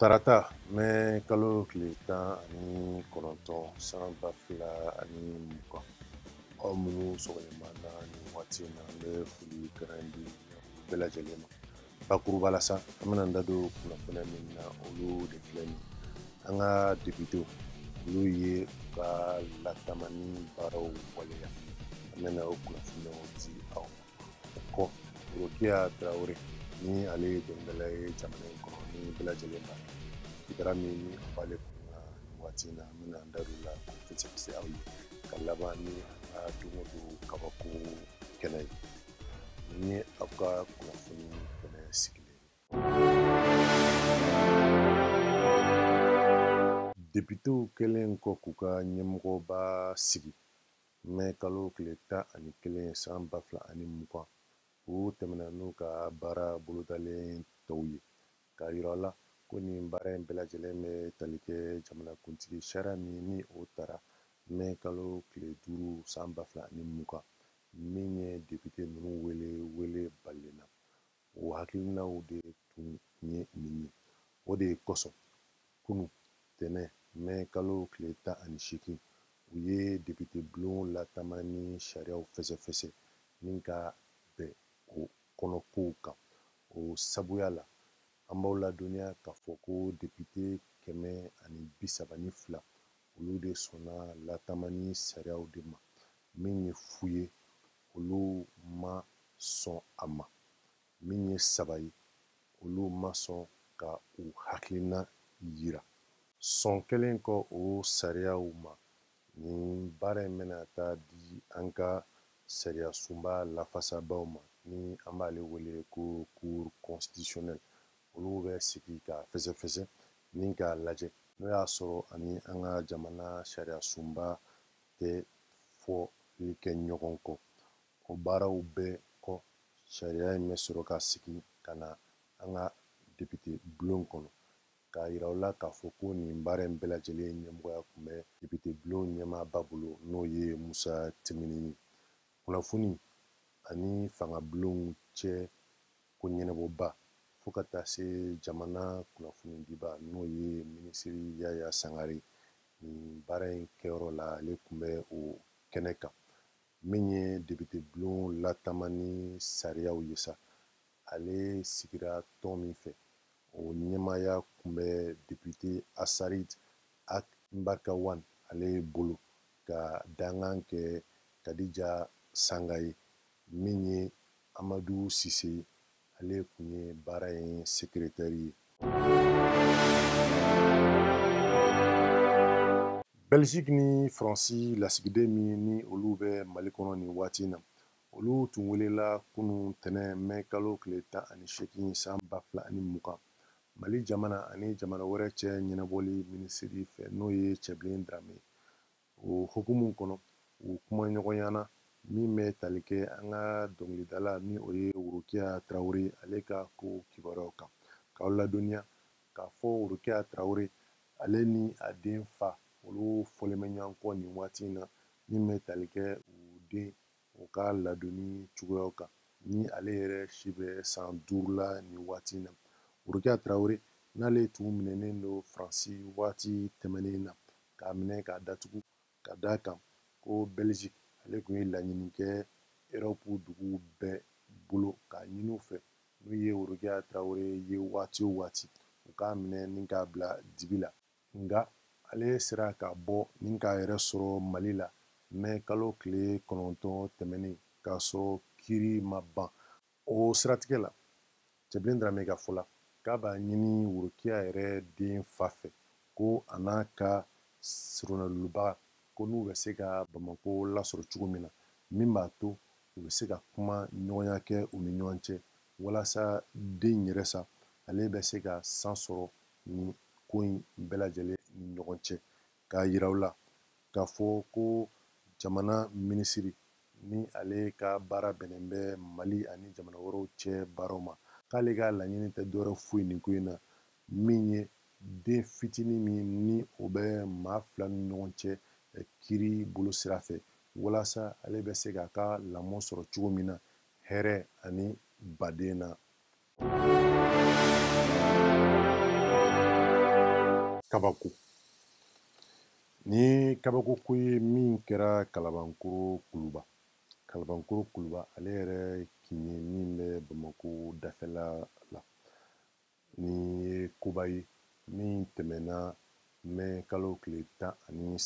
Tarata mɛ kalo tile 19 san 2020 aw minnu sɔgɔlenbana ni waati na an bɛ foli kɛrɛn di bɛɛ lajɛlen ma. Bakuruba la sa an bɛna da don kunnafoniya min na olu de filɛ nin an ka députés olu ye u ka latamani baaraw waleya an bɛna o kunnafoniyaw di aw ma. O kɔ Rokiya Tarawele ni ale ye dɔnkilidala ye jamana in kɔnɔ ni bɛɛ lajɛlen b'a dɔn. Kidara min ni a b'ale kunna nin waati in na an bɛna an da don o la k'o fɛsɛfɛsɛ aw ye ka laban ni an ka don o don kabako kɛnɛ ye. Nin ye aw ka kunnafoni kɛnɛ sigilen ye. Députés kɛlen kɔ k'u ka ɲɛmɔgɔba sigi mɛ kalo tile 11 san 2020 o tɛmɛna n'u ka baara bolodalen tɔw ye k'a yira la ko nin baara in bɛɛ lajɛlen bɛ tali kɛ jamanakuntigi sariya min ni o tara mɛ kalo tile 5 san 2020 min ye député ninnu wele balen na. O hakilinaw de tun ye nin ye. O de kosɔn kunun tɛnɛn mɛ kalo tile 18 u ye député bulon latama ni sariyaw fɛsɛfɛsɛ min ka bɛn o kɔnɔkow kan. O sabuya la an b'aw ladɔnniya k'a fɔ ko député 132 olu de sɔnna latamani sariyaw de ma min ye fu ye olu ma sɔn a ma, min ye 3 ye olu ma sɔn ka u hakilina yira. Sɔn kɛlen kɔ o sariyaw ma nin baara in bɛna taa di an ka sariya sunba lafasabaw ma ni an b'ale wele ko cour constitutionnelle. Olu bɛ sigi ka fɛsɛfɛsɛ ni k'a lajɛ n'o y'a sɔrɔ ani an ka jamana sariya sunba tɛ fɔli kɛ ɲɔgɔn kɔ. O baaraw bɛɛ kɔ sariya in bɛ sɔrɔ ka sigi ka na an ka député bulon kɔnɔ k'a yira u la k'a fɔ ko nin baara in bɛɛ lajɛlen ɲɛmɔgɔya tun bɛ député bulon ɲɛmaaba bolo n'o ye Musa Timini ye. Kunnafoni ani fanga bulonw cɛ ko ɲɛnabɔba fo ka taa se jamana kunnafonidiba n'o ye minisiri Yaya Sangare nin baara in kɛyɔrɔ la ale tun bɛ o kɛnɛ kan min ye député bulon latamani sariyaw ye sa. Ale sigira tɔn min fɛ o ɲɛmaaya tun bɛ député Asarid Mbarkawan ale bolo ka dangan kɛ Kadija Sanga ye min ye Amadu Sise ale tun ye baara in secrétaire ye. Belgique ni Faransi lasigiden min ni olu bɛ Mali kɔnɔ nin waati in na olu tun welela kunun tɛnɛn mɛ kalo tile 18 san 2020 Mali jamana ani jamana wɛrɛ cɛ ɲɛnabɔli minisiri fɛ n'o ye Cɛbilen Dramé. O hukumu kɔnɔ u kumaɲɔgɔnyana min bɛ tali kɛ an ka dɔnkilidala ni o ye Rokiya Tarawele ale ka ko kibaruyaw kan. K'aw ladɔnniya k'a fɔ Rokiya Tarawele ale ni a den fa olu fɔlen bɛ ɲɔgɔn kɔ nin waati in na min bɛ tali kɛ u den u ka ladonni cogoyaw kan ni ale yɛrɛ si bɛ san 5 la nin waati in na. Rokiya Tarawele n'ale tun minɛnen don Faransi waati tɛmɛnen na k'a minɛ k'a datugu ka d'a kan ko Belgique ale tun ye laɲini kɛ Europe dugu bɛɛ bolo k'a ɲini u fɛ n'u ye Rokiya Tarawele ye waati o waati u k'a minɛ ni k'a bila dibi la. Nga ale sera ka bɔ ni k'a yɛrɛ sɔrɔ Mali la mɛ kalo tile 9 tɛmɛnen k'a sɔrɔ kiiri ma ban. O siratigɛ la Cɛbilen Dramé ka fɔ la k'a b'a ɲini Rokiya yɛrɛ den fa fɛ ko a n'a ka surunalibaga ko n'u bɛ se ka Bamako lasɔrɔ cogo min na min b'a to u bɛ se ka kuma ɲɔgɔnya kɛ u ni ɲɔgɔn cɛ walasa den yɛrɛ sa ale bɛ se ka san sɔrɔ nin ko in bɛɛ lajɛlen ni ɲɔgɔn cɛ k'a yira u la k'a fɔ ko jamana minisiri ni ale ka baara bɛnnen bɛ Mali ani jamana wɛrɛw cɛ baaraw ma k'ale ka laɲini tɛ dɔwɛrɛ foyi nin ko in na min ye den fitinin min ni o bɛ maa 2 ni ɲɔgɔn cɛ kiiri bolo sira fɛ walasa ale bɛ se k'a ka lamɔ sɔrɔ cogo min na hɛrɛ ani baden na. kabako. Ni kabako ko ye min kɛra Kalabankoro Kuluba. Kalabankoro Kuluba ale yɛrɛ kin ye min bɛ Bamako dafɛla la. Ni ye koba ye min tɛmɛna mɛ kalo tile 13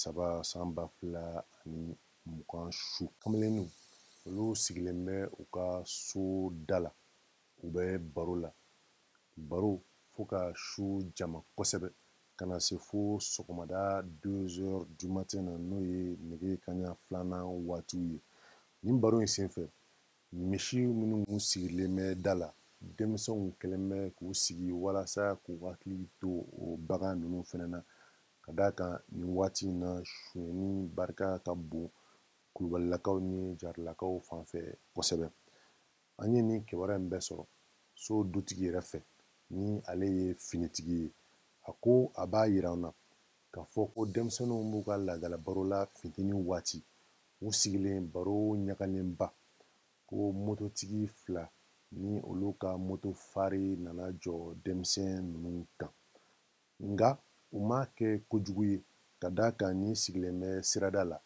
san 2020 su. Kameleniw olu sigilen bɛ u ka so da la. U bɛ baro la. Baro fo ka su jama kosɛbɛ kana se fo sɔgɔmada 2h du matin na n'o ye nɛgɛ kanɲa 2nan waatiw ye. Nin baro in senfɛ misi minnu sigilen bɛ da la, denmisɛnw kɛlen bɛ k'u sigi walasa k'u hakili to o bagan ninnu fɛnɛ na. Ka d'a kan nin waati in na sonyɛni barika ka bon Kulubalilakaw ni Jarilakaw fanfɛ kosɛbɛ. An ye nin kibaruya in bɛɛ sɔrɔ so dutigi yɛrɛ fɛ ni ale ye finitigi ye. A ko a b'a yira an na k'a fɔ ko denmisɛnninw b'u ka laadala baro la finteni waati u sigilen baro ɲagalenba ko mototigi 2 ni olu ka moto fari nana jɔ denmisɛn ninnu kan. Nga u ma kɛ kojugu ye ka d'a kan ni sigilen bɛ sirada la.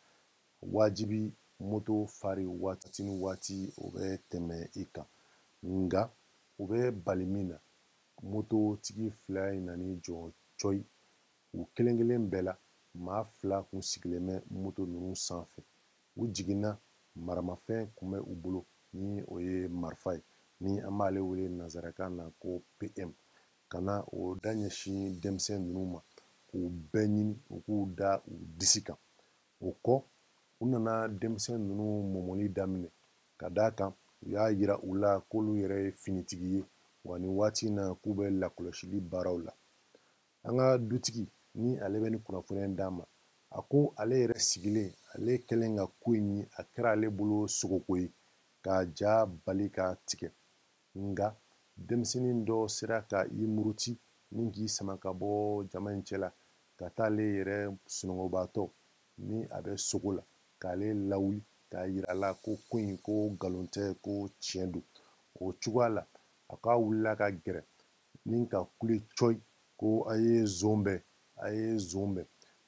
Wajibi moto fari waati ni waati o bɛ tɛmɛ i kan. Nga u bɛ bali min na mototigi 2 in nani jɔ coyi. U kelen kelen bɛɛ la maa 2 kun sigilen bɛ moto ninnu sanfɛ. U jiginna maramafɛn kun bɛ u bolo ni o ye marifa ye ni an b'ale wele nanzarakan na ko PM. Ka na o da ɲɛsin denmisɛn ninnu ma k'u bɛɛ ɲini u k'u da u disi kan. O kɔ u nana denmisɛn ninnu mɔmɔli daminɛ ka d'a kan u y'a yira u la k'olu yɛrɛ ye finitigi ye wa ni waati in na k'u bɛ lakɔlɔsili baaraw la. An ka dutigi ni ale bɛ ni kunnafoniya d'an ma, a ko ale yɛrɛ sigilen ale kɛlen ka ko in ye a kɛra ale bolo sogoko ye k'a ja bali ka tigɛ. Nga denmisɛnnin dɔ sera ka i muruti ni k'i sama ka bɔ jama in cɛla ka taa ale yɛrɛ sunɔgɔbaatɔ ni a bɛ sogo la k'ale lawuli k'a yira la ko in ko nkalon tɛ ko tiɲɛ don. O cogoya la a k'a wulila ka gɛrɛ ni ka kule coyi ko a ye zon bɛɛ.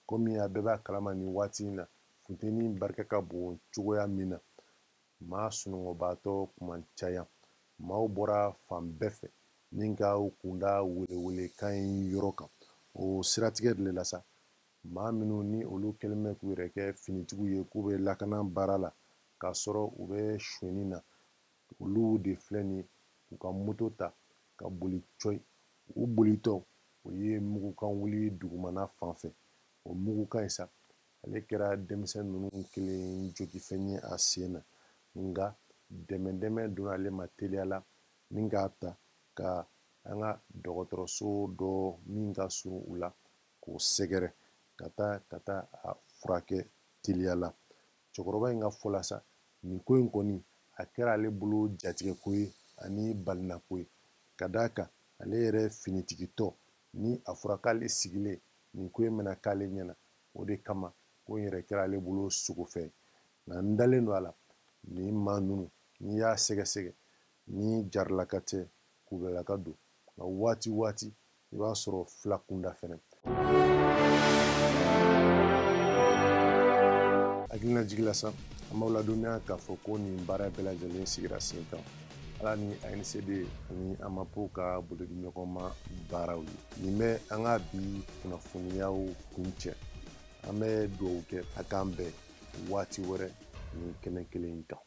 Komi a bɛɛ b'a kalama nin waati in na funteni barika ka bon cogoya min na maa sunɔgɔbaatɔ kun man caya. Maaw bɔra fan bɛɛ fɛ ni ka u kunda welewelekan in yɔrɔ kan. O siratigɛ de la sa maa minnu ni olu kɛlen bɛ k'u yɛrɛ kɛ finitigiw ye k'u bɛ lakana baara la k'a sɔrɔ u bɛ sonyɛni na. Olu de filɛ nin ye k'u ka moto ta ka boli coyi. U bolitɔ o ye mugukan wuli dugumana fanfɛ. O mugukan in sa ale kɛra denmisɛn ninnu kelen jogifɛn ye a sen na. Nga dɛmɛ donna ale ma teliya la ni k'a ta ka an ka dɔgɔtɔrɔso dɔ min ka surun u la k'o sɛgɛrɛ ka taa a furakɛ teliya la. Cɛkɔrɔba in ka fɔ la sa nin ko in kɔni a kɛra ale bolo jatigɛko ye ani balinako ye ka d'a kan ale yɛrɛ finitigitɔ ni a fɔra k'ale sigilen nin ko in bɛna k'ale ɲɛna. O de kama ko in yɛrɛ kɛra ale bolo sogofɛn. Nka n dalen don a la nin maa ninnu n'i y'a sɛgɛsɛgɛ ni Jarilaka tɛ Kulubalilaka don. Nka waati i b'a sɔrɔ fila kunda fɛnɛ. Hakilina jigin la sa an b'aw ladɔnniya k'a fɔ ko nin baara bɛɛ lajɛlen sigira sen kan ala ni ANCD ani AMAPO ka bolodiɲɔgɔnma baaraw ye. Nin bɛ an ka bi kunnafoniyaw kun cɛ. An bɛ dugawu kɛ a k'an bɛn waati wɛrɛ nin kɛnɛ kelen in kan.